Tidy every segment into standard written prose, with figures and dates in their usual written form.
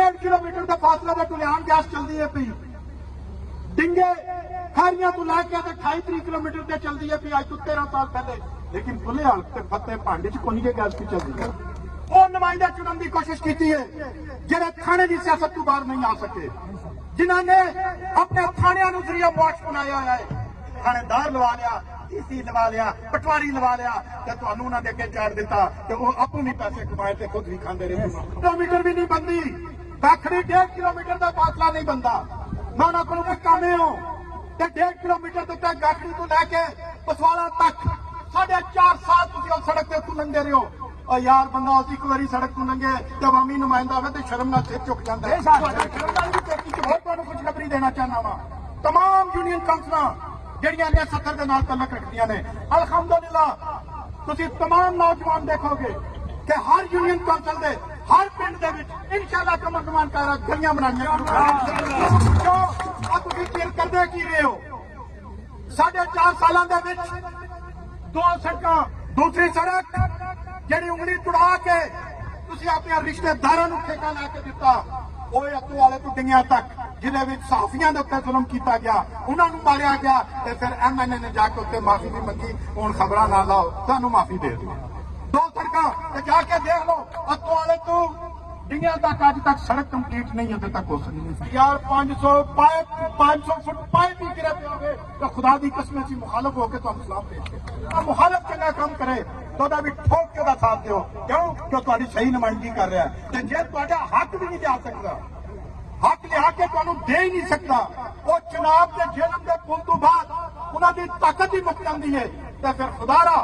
1.5 kilometre का फासला तो टुलियान गैस चलती है पी डिंगे खारियां तो लैके 28-30 किलोमीटर से चलती है पी अज तो 13 साल पहले। लेकिन बुले हाल फतेह भांडे च कोई गैस की चलती है। वो नुमाइंदा चुनने की कोशिश की है जिन्हें थाने की सियासत तो बाहर नहीं आ सके, जिन्होंने अपने थानिया जरिया मुआश बनाया है। थानेदार लवा लिया, डीसी लवा लिया, पटवारी लवा लिया, तो उन्होंने अगे चाड़ दिता तो वो आपू भी पैसे कमाए थे, खुद भी खाते रहे। किलोमीटर भी नहीं बनती, दाखड़ी 1.5 किलोमीटर का फासला नहीं बनता। मैं उन्होंने कामे हो 1.5 किलोमीटर तक गाखड़ी तो लैके पसवाला तक 4.5 साल तुम उस सड़क से लंघे रहे हो। और यार बंदा एक बार सड़क तो लंघे जब अवामी नुमाइंदा हो तो शर्म नाल सिर झुक जाता है। खुशखबरी देना चाहना वा तमाम यूनियन काउंसिल जड़ियां ने 70 के नाल तलक रखदियां ने, अलहमदुलिल्लाह तुसीं तमाम नौजवान देखोगे कि हर यूनियन काउंसिल दे हर पिंड दे विच इंशाअल्लाह कमरमान कारा गलियां बनानियां शुरू क्यों अब तुसीं चिर करदे की रहे हो। 4.5 सालां दे विच 2 सड़कां, दूसरी सड़क जिहड़ी उंगली तुड़ा के तुसीं अपने रिश्तेदारां नूं ठेका ला के दिता, ओए अत्तू वाले तो डिंगिया तक जिले में सहाफियां के उत्ते जुल्म किया गया, उन्होंने मारिया गया, तो फिर MNA ने जाके उत्ते माफी भी मंगी। हुण खबरां ना लाओ, सानू माफी दे दो। 2 सड़कां जाके देख लो, अत्तू वाले तो डिंगिया तक अज तक सड़क कंप्लीट नहीं अजे तक हो सकी। यार 500 फुट पाइप भी गिरे पे होगे तो खुदा की कसम से मुखालफ होकर तो सलाम पेश मुखालफ चंगा काम करे तो भी ठोक के साथ दो, क्यों कि तुहाडी सही नुमाइंदगी कर रहा है। जे तुहाडा हक भी नहीं जा सकता, हक लिया के तुहानू दे ही नहीं सकता, वो चुनाव के जेलम के पुल तो बाद उन्होंने ताकत ही मुक जाती है। तो फिर खुदारा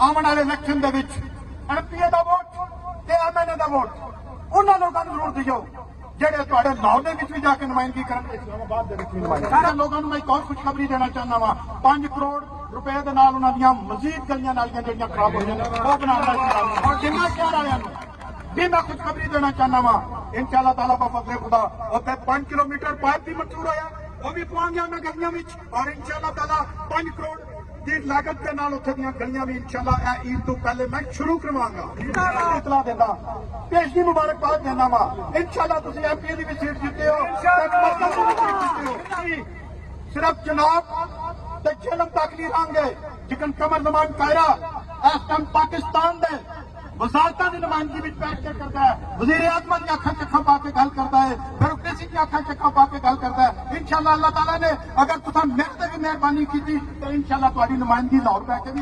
आने वाले इलेक्शन के MPA का वोट ते MNA का वोट उन्होंने लोगों को जरूर दियो जेडे तुहाडे लाहौर के भी जाके नुमाइंदगी करन। इस्लामाबाद के विच भी नुमाइंदगी सारे लोगों को मैं एक और खुशखबरी देना चाहना वा 5 करोड़ रुपए के नाल उन्हां दीयां मजीद गलियां नालियां जिहड़ियां खराब हो जाने वो बनाना और जिन्ना शहर वालियां भी मैं खुशखबरी देना चाहना वा इंशाअल्लाह ताला बफज़ले खुदा उत्थे 5 किलोमीटर पाइप भी मंजूर होया, वो भी पवांगे उन्हां गलियां विच और इंशाअल्लाह ताला 5 करोड़ की लागत के नाल उत्थे दीयां गलियां भी इंशाअल्लाह ईद तो पहले मैं शुरू करवांगा। इतला देना पेशगी मुबारकबाद देना वा इंशाअल्लाह तुसीं MPA दी भी सीट जीते हो, सिर्फ चुनाव ते जेलम तक नहीं रहांगे। जिकन कमर जमान कायरा इस टाइम पाकिस्तान दे वजारतां दी नुमाइंदगी विच बैठ के करता है, वज़ीर आज़म दी अखां च अखां पा के गल करता है, फिर किसी की अखां च अखां पा के गल करता है। इंशाअल्लाह अल्लाह ताला ने अगर तुसां मेरे ते भी मेहरबानी की तो इंशाअल्लाह तुहाडी नुमाइंदगी लाहौर बैठ के भी